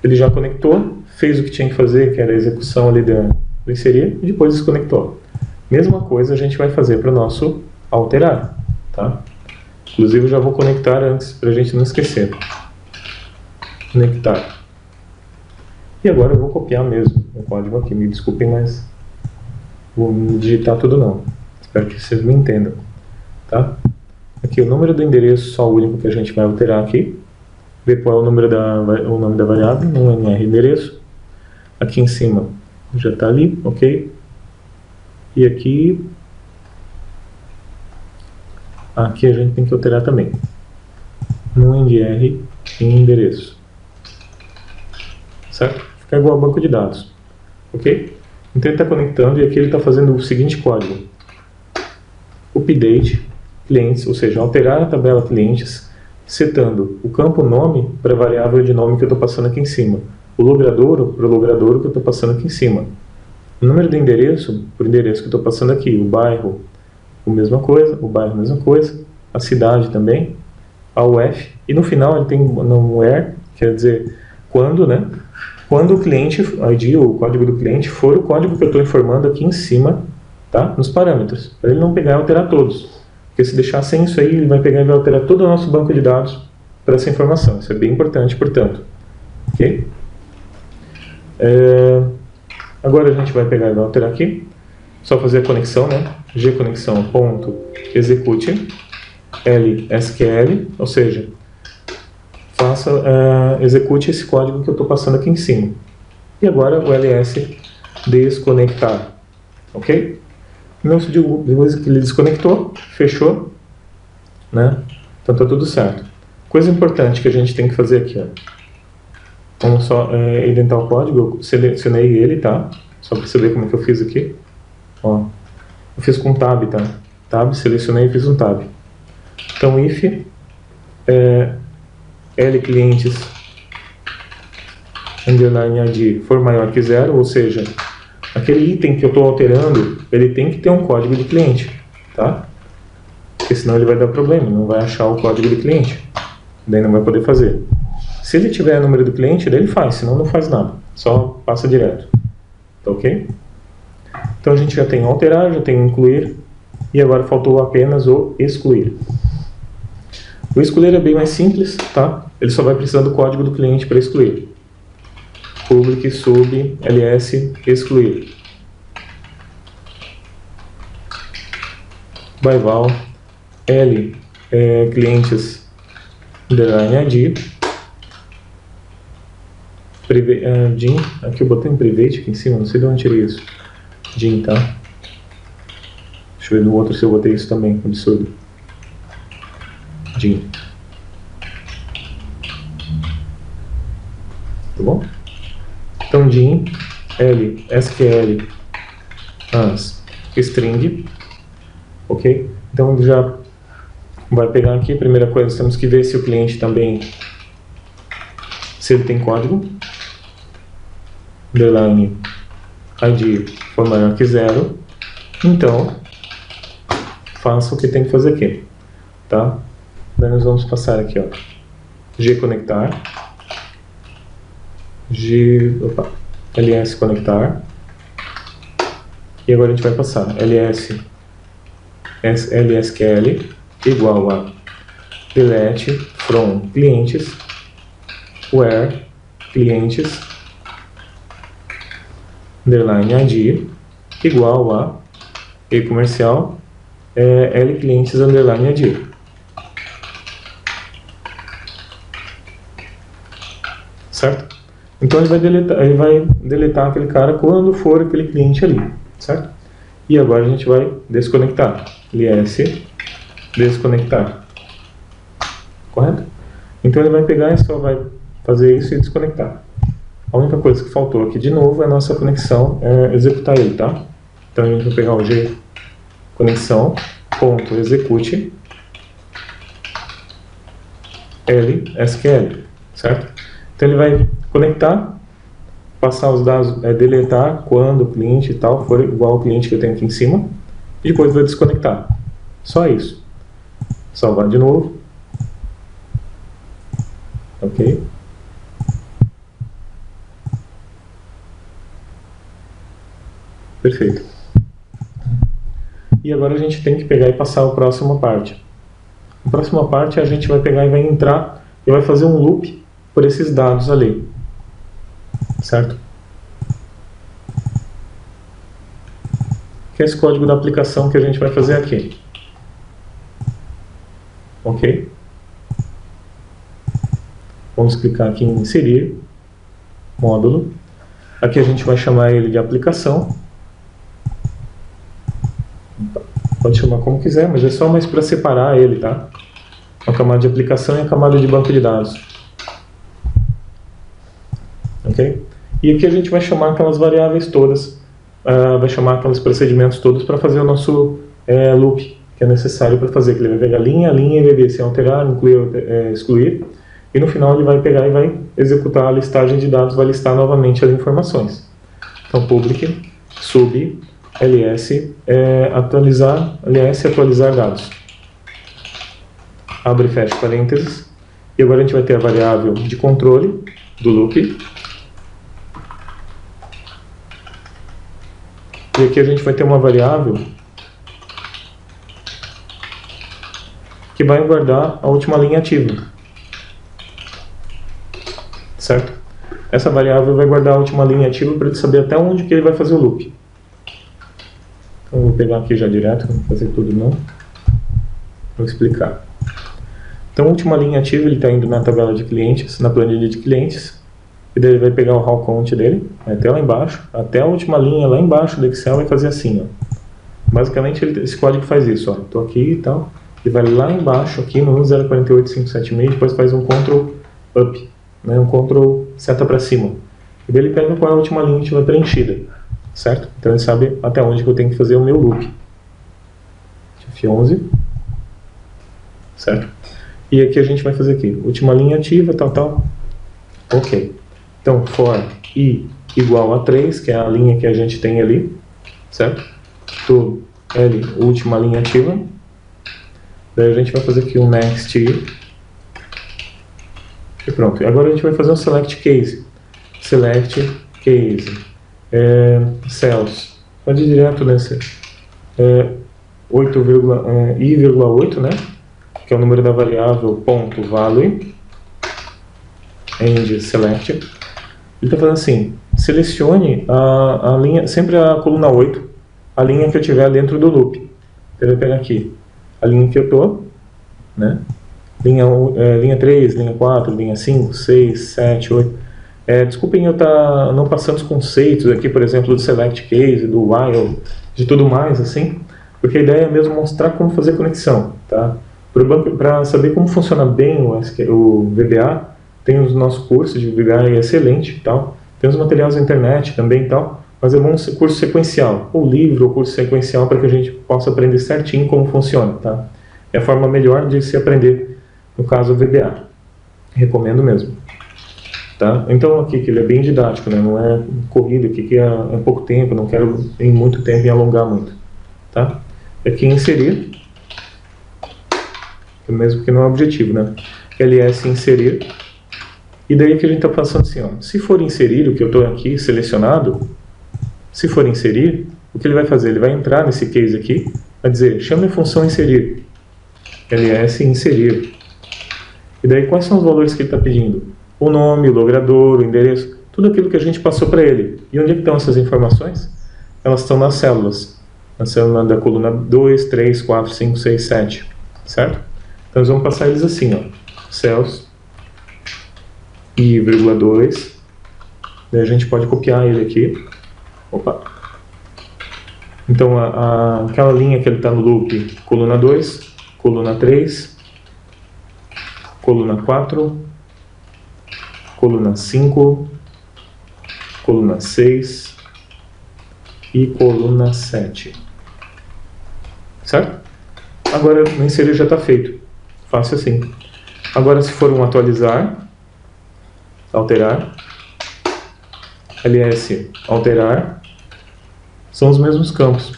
Ele já conectou, fez o que tinha que fazer, que era a execução ali do inserir, e depois desconectou. Mesma coisa a gente vai fazer para o nosso alterar, tá? Inclusive eu já vou conectar antes, para a gente não esquecer. Conectar. E agora eu vou copiar mesmo o código aqui, me desculpem, mas vou digitar tudo não. Espero que vocês me entendam, tá? Aqui o número do endereço, só o único que a gente vai alterar aqui. Ver qual é o nome da variável, um nr endereço. Aqui em cima já está ali, ok? E aqui a gente tem que alterar também. No nr endereço. Certo? Fica igual ao banco de dados, ok? Então ele está conectando e aqui ele está fazendo o seguinte código. Update clientes, ou seja, alterar a tabela clientes, setando o campo nome para a variável de nome que eu estou passando aqui em cima, o logradouro para o logradouro que eu estou passando aqui em cima, o número do endereço para o endereço que eu estou passando aqui, o bairro, a mesma coisa, a cidade também, a UF, e no final ele tem no where, quer dizer, quando, né? Quando o cliente, ID, o código do cliente, for o código que eu estou informando aqui em cima, tá? Nos parâmetros, para ele não pegar e alterar todos. Porque se deixar sem isso aí, ele vai pegar e vai alterar todo o nosso banco de dados para essa informação. Isso é bem importante, portanto. Ok? Agora a gente vai pegar e vai alterar aqui. Só fazer a conexão, né? gconexão ponto execute lsql, ou seja, execute esse código que eu estou passando aqui em cima. E agora o ls desconectar. Ok? Depois que ele desconectou, fechou, né? Então tá tudo certo. Coisa importante que a gente tem que fazer aqui, ó. Vamos só indentar o código, eu selecionei ele, tá? Só para você ver como é que eu fiz aqui. Ó, eu fiz com tab, tá? Tab, selecionei e fiz um tab. Então if clientes underline id for maior que 0, ou seja, aquele item que eu estou alterando, ele tem que ter um código de cliente, tá? Porque senão ele vai dar problema, não vai achar o código de cliente, daí não vai poder fazer. Se ele tiver o número do cliente, daí ele faz, senão não faz nada, só passa direto, tá ok? Então a gente já tem alterar, já tem incluir, e agora faltou apenas o excluir. O excluir é bem mais simples, tá? Ele só vai precisar do código do cliente para excluir. Public sub ls excluir. By val clientes underline id din, aqui eu botei um private aqui em cima, não sei de onde tirei isso. Din, tá? Deixa eu ver no outro se eu botei isso também, absurdo. Din. Tá bom? Então din lsql as string, ok? Então ele já vai pegar aqui, primeira coisa, temos que ver se o cliente também, se ele tem código, underline id for maior que 0, então faça o que tem que fazer aqui, tá? Daí nós vamos passar aqui, ó, gconectar, ls conectar, e agora a gente vai passar lsql igual a delete from clientes where clientes underline id igual a e comercial lclientes_adir. Certo? Então ele vai deletar aquele cara quando for aquele cliente ali, certo? E agora a gente vai desconectar. ls desconectar. Correto? Então ele vai pegar e só vai fazer isso e desconectar. A única coisa que faltou aqui de novo é a nossa conexão, executar ele, tá? Então a gente vai pegar o g conexão.execute lsql, certo? Então ele vai conectar, passar os dados, deletar quando o cliente e tal for igual ao cliente que eu tenho aqui em cima, e depois vai desconectar. Só isso. Salvar de novo. Ok. Perfeito. E agora a gente tem que pegar e passar a próxima parte. A próxima parte a gente vai pegar e vai entrar e vai fazer um loop por esses dados ali. Certo? Que é esse código da aplicação que a gente vai fazer aqui. Ok? Vamos clicar aqui em inserir módulo. Aqui a gente vai chamar ele de aplicação. Pode chamar como quiser, mas é só mais para separar ele, tá? A camada de aplicação e a camada de banco de dados. Ok? E aqui a gente vai chamar aquelas variáveis todas, vai chamar aqueles procedimentos todos para fazer o nosso loop, que é necessário para fazer, que ele vai pegar linha a linha e vai ver se alterar, incluir, excluir, e no final ele vai pegar e vai executar a listagem de dados, vai listar novamente as informações. Então, public, sub, ls, atualizar dados. Abre e fecha parênteses. E agora a gente vai ter a variável de controle do loop. E aqui a gente vai ter uma variável que vai guardar a última linha ativa. Certo? Essa variável vai guardar a última linha ativa para ele saber até onde que ele vai fazer o loop. Então eu vou pegar aqui já direto, não vou fazer tudo não. Vou explicar. Então a última linha ativa ele está indo na tabela de clientes, na planilha de clientes. E daí ele vai pegar o raw count dele, até lá embaixo, até a última linha lá embaixo do Excel vai fazer assim, ó. Basicamente esse código faz isso, ó. Estou aqui e tal, ele vai lá embaixo, aqui no 1048576, depois faz um Ctrl Up, né, um Ctrl seta para cima. E daí ele pega qual é a última linha que estiver preenchida, certo? Então ele sabe até onde que eu tenho que fazer o meu loop. F11, certo? E aqui a gente vai fazer aqui, última linha ativa, tal, ok. Então, for i igual a 3, que é a linha que a gente tem ali, certo? To L, última linha ativa. Daí a gente vai fazer aqui um next i. E pronto. E agora a gente vai fazer um select case. Select case. Cells. Pode ir direto nesse. 8,i,8, né? Que é o número da variável ponto value. End select. Ele está falando assim, selecione a linha, sempre a coluna 8, a linha que eu tiver dentro do loop. Ele vai pegar aqui a linha que eu estou, né? Linha 3, linha 4, linha 5, 6, 7, 8. Desculpem eu estar não passando os conceitos aqui, por exemplo, do select case, do while, de tudo mais, assim, porque a ideia é mesmo mostrar como fazer conexão, tá? Para saber como funciona bem o VBA, tem os nossos cursos de VBA, é excelente e tal. Tem os materiais na internet também e tal. Mas é bom ser curso sequencial, ou livro, ou curso sequencial, para que a gente possa aprender certinho como funciona, tá? É a forma melhor de se aprender, no caso, o VBA. Recomendo mesmo. Tá? Então aqui, que ele é bem didático, né? Não é corrido aqui, que é pouco tempo, não quero em muito tempo e alongar muito. Tá? Aqui inserir, mesmo que não é objetivo, né? ls inserir. E daí que a gente está passando assim, ó, se for inserir o que eu estou aqui selecionado, se for inserir, o que ele vai fazer? Ele vai entrar nesse case aqui, vai dizer, chame a função inserir, ls inserir. E daí quais são os valores que ele está pedindo? O nome, o logrador, o endereço, tudo aquilo que a gente passou para ele. E onde é que estão essas informações? Elas estão nas células. na célula da coluna 2, 3, 4, 5, 6, 7, certo? Então nós vamos passar eles assim, ó, cells e vírgula 2, daí a gente pode copiar ele aqui, opa, então aquela linha que ele está no loop, coluna 2, coluna 3, coluna 4, coluna 5, coluna 6 e coluna 7, certo? Agora o inserir já está feito, fácil assim. Agora se for um atualizar, alterar, ls alterar, são os mesmos campos,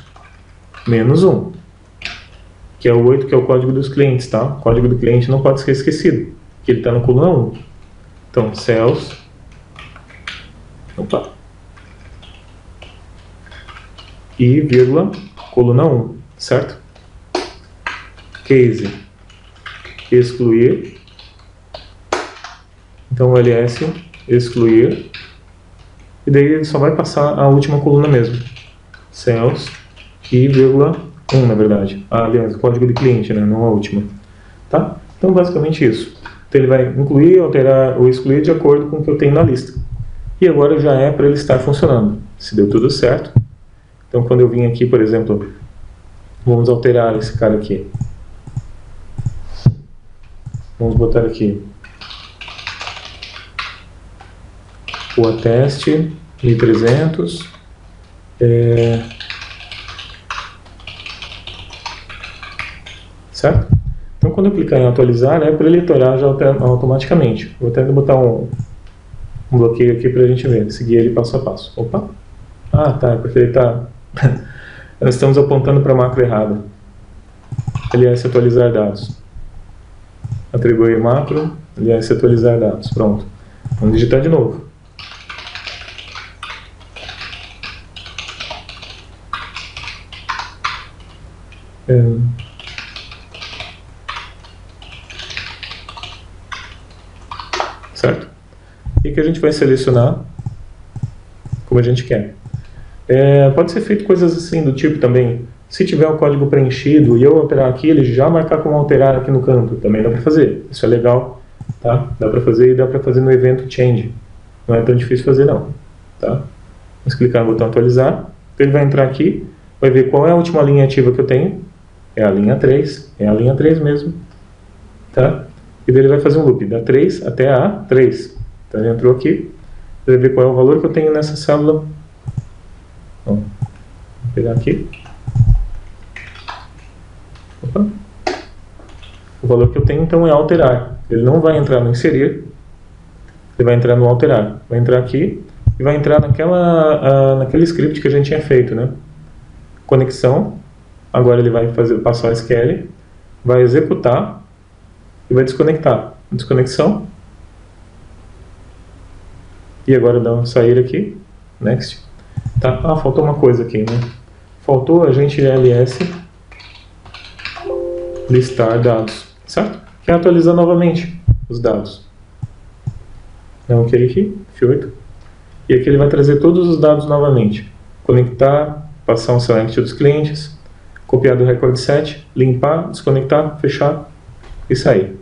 menos um, que é o 8, que é o código dos clientes, tá? O código do cliente não pode ser esquecido, que ele está na coluna 1. Então, cells, opa, e vírgula, coluna 1, certo? Case, excluir, então ls, excluir, e daí ele só vai passar a última coluna mesmo, cells, e vírgula 1 na verdade, aliás, o código de cliente, né, não a última, tá? Então basicamente isso, então ele vai incluir, alterar ou excluir de acordo com o que eu tenho na lista, e agora já é para ele estar funcionando, se deu tudo certo. Então quando eu vim aqui, por exemplo, vamos alterar esse cara aqui, vamos botar aqui o ateste 1300, certo? Então quando eu clicar em atualizar, é para ele atualizar já automaticamente. Vou até botar um bloqueio aqui para a gente ver, seguir ele passo a passo. Opa! Ah, tá, é porque ele está... Nós estamos apontando para a macro errada. Ls atualizar dados. Atribuir macro, ls atualizar dados. Pronto. Vamos digitar de novo. Certo? E que a gente vai selecionar como a gente quer. Pode ser feito coisas assim do tipo também, se tiver o código preenchido e eu alterar aqui, ele já marcar como alterar aqui no canto, também dá para fazer, isso é legal, tá? Dá para fazer e dá para fazer no evento change, não é tão difícil fazer não, tá? Vamos clicar no botão atualizar, ele vai entrar aqui, vai ver qual é a última linha ativa que eu tenho, é a linha 3, é a linha 3 mesmo, tá? E daí ele vai fazer um loop da 3 até a 3, então ele entrou aqui, ele vai ver qual é o valor que eu tenho nessa célula. Vou pegar aqui. Opa. O valor que eu tenho então é alterar. Ele não vai entrar no inserir, ele vai entrar no alterar. Vai entrar aqui e vai entrar naquele script que a gente tinha feito, né? Conexão. Agora ele vai passar o SQL, vai executar e vai desconectar. Desconexão. E agora dá um sair aqui. Next. Tá? Ah, faltou uma coisa aqui, né? Faltou a gente ls listar dados, certo? Que é atualizar novamente os dados. Dá um OK aqui, F8. E aqui ele vai trazer todos os dados novamente. Conectar, passar um select dos clientes, copiar do record set, limpar, desconectar, fechar e sair.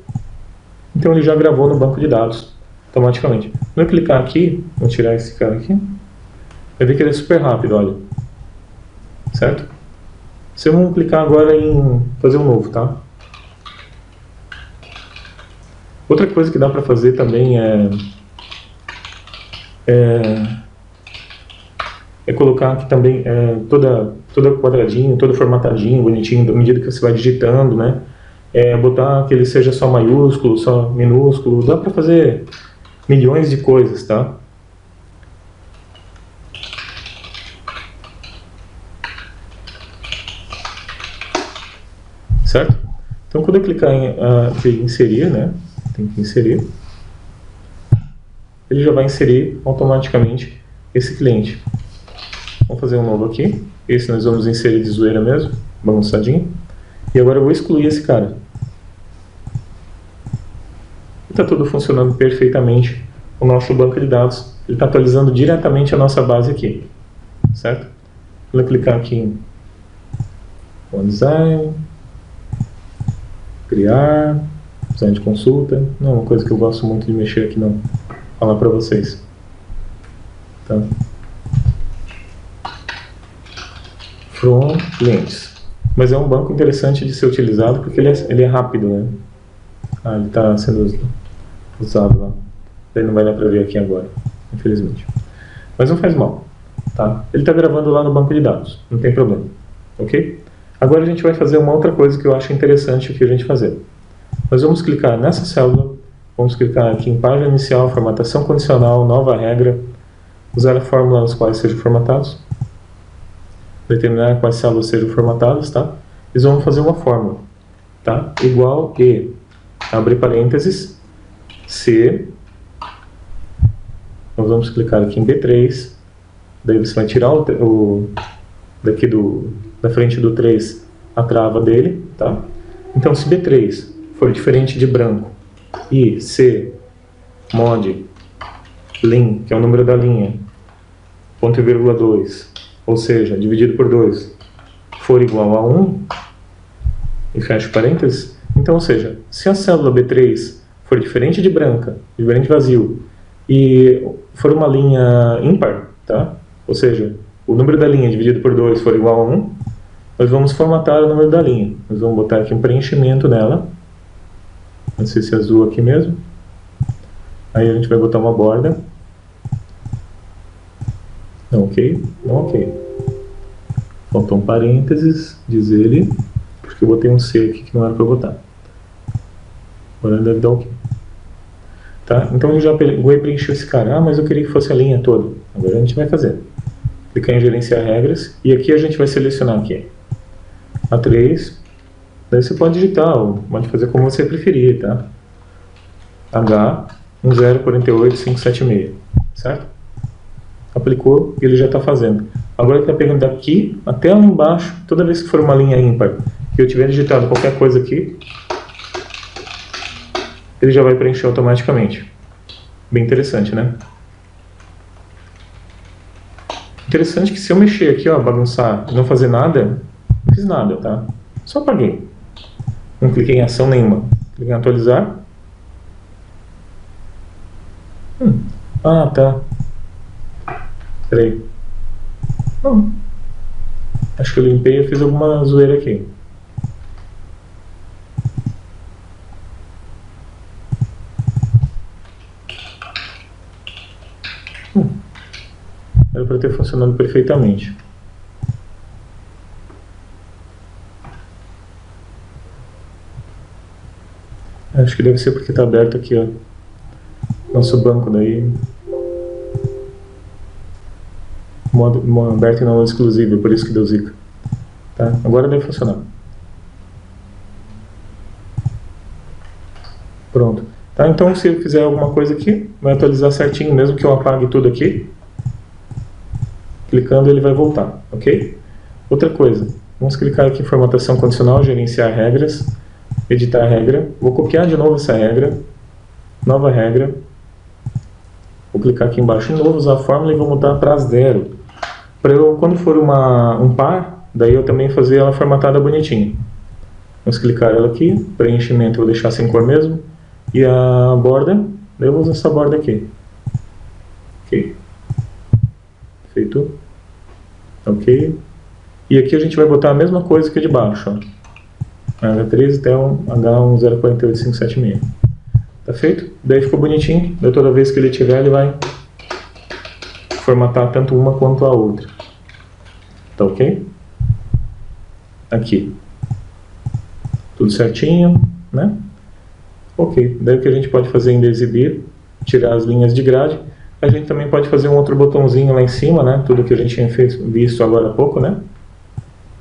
Então ele já gravou no banco de dados automaticamente. Quando eu clicar aqui, vou tirar esse cara aqui, vai ver que ele é super rápido, olha. Certo? Se eu vou clicar agora em fazer um novo, tá? Outra coisa que dá para fazer também é colocar aqui também toda quadradinho, todo formatadinho, bonitinho, à medida que você vai digitando, né? Botar que ele seja só maiúsculo, só minúsculo, dá para fazer milhões de coisas, tá? Certo? Então quando eu clicar em inserir, né? Tem que inserir. Ele já vai inserir automaticamente esse cliente. Vamos fazer um novo aqui. Esse nós vamos inserir de zoeira mesmo, bagunçadinho. E agora eu vou excluir esse cara. E está tudo funcionando perfeitamente o nosso banco de dados. Ele está atualizando diretamente a nossa base aqui. Certo? Quando eu clicar aqui em Bom design, criar, design de consulta, não é uma coisa que eu gosto muito de mexer aqui não, vou falar para vocês. Tá? From clientes. Mas é um banco interessante de ser utilizado porque ele é rápido, né? Ah, ele está sendo usado lá. Daí não vai dar para ver aqui agora, infelizmente. Mas não faz mal, tá? Ele está gravando lá no banco de dados, não tem problema, ok? Agora a gente vai fazer uma outra coisa que eu acho interessante aqui a gente fazer. Nós vamos clicar nessa célula, vamos clicar aqui em página inicial, formatação condicional, nova regra, usar a fórmula nas quais sejam formatados, determinar quais células sejam formatadas, tá? Eles vão fazer uma fórmula, tá? Igual e, abre parênteses, C, nós vamos clicar aqui em B3, daí você vai tirar daqui da frente do 3 a trava dele, tá? Então se B3 for diferente de branco e C mod lin, que é o número da linha, ponto e vírgula 2, ou seja, dividido por 2, for igual a 1, e fecha parênteses, então, ou seja, se a célula B3 for diferente de branca, diferente de vazio, e for uma linha ímpar, tá? Ou seja, o número da linha dividido por 2 for igual a 1, nós vamos formatar o número da linha. Nós vamos botar aqui um preenchimento nela, não sei se é azul aqui mesmo. Aí a gente vai botar uma borda. Não ok, não ok. Faltou um parênteses, diz ele, porque eu botei um C aqui que não era para botar. Agora deve dar ok. Tá? Então eu já vou preencher esse cara. Ah, mas eu queria que fosse a linha toda. Agora a gente vai fazer. Clicar em gerenciar regras. E aqui a gente vai selecionar aqui A3. Daí você pode digitar, ou pode fazer como você preferir, tá? H1048576. Certo? Aplicou e ele já está fazendo. Agora ele está pegando daqui até lá embaixo. Toda vez que for uma linha ímpar que eu tiver digitado qualquer coisa aqui, ele já vai preencher automaticamente. Bem interessante, né? Interessante que se eu mexer aqui, ó, bagunçar e não fazer nada, não fiz nada, tá? Só apaguei. Não cliquei em ação nenhuma. Cliquei em atualizar. Ah, tá. Peraí. Não. Acho que eu limpei e fiz alguma zoeira aqui. Era para ter funcionado perfeitamente. Acho que deve ser porque está aberto aqui, ó. Nosso banco daí. Modo aberto e não exclusivo, por isso que deu zica. Tá? Agora deve funcionar. Pronto. Tá? Então se eu fizer alguma coisa aqui, vai atualizar certinho, mesmo que eu apague tudo aqui. Clicando ele vai voltar, ok? Outra coisa, vamos clicar aqui em formatação condicional, gerenciar regras, editar regra. Vou copiar de novo essa regra, nova regra. Vou clicar aqui embaixo de novo, usar a fórmula e vou mudar para 0. Para eu, quando for um par, daí eu também fazer ela formatada bonitinho. Vamos clicar ela aqui, preenchimento eu vou deixar sem cor mesmo. E a borda, daí eu vou usar essa borda aqui. Ok. Feito. Ok. E aqui a gente vai botar a mesma coisa que de baixo, ó. H3 até um H1048576. Tá feito? Daí ficou bonitinho. Daí toda vez que ele tiver, ele vai formatar tanto uma quanto a outra. Tá ok? Aqui. Tudo certinho, né? Ok. Daí o que a gente pode fazer ainda é exibir, tirar as linhas de grade. A gente também pode fazer um outro botãozinho lá em cima, né? Tudo que a gente tinha visto agora há pouco, né?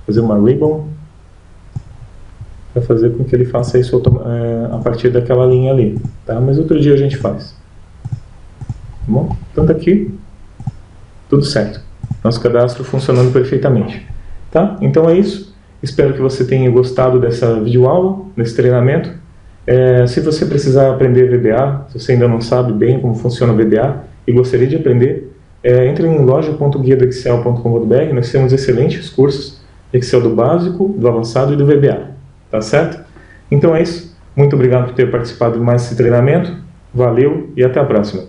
Fazer uma ribbon. Para fazer com que ele faça isso a partir daquela linha ali, tá? Mas outro dia a gente faz. Tá bom? Tanto aqui, tudo certo. Nosso cadastro funcionando perfeitamente. Tá? Então é isso. Espero que você tenha gostado dessa videoaula, desse treinamento. Se você precisar aprender VBA, se você ainda não sabe bem como funciona o VBA e gostaria de aprender, entre em loja.guiadoexcel.com.br. Nós temos excelentes cursos Excel do básico, do avançado e do VBA, tá certo? Então é isso. Muito obrigado por ter participado de mais esse treinamento. Valeu e até a próxima.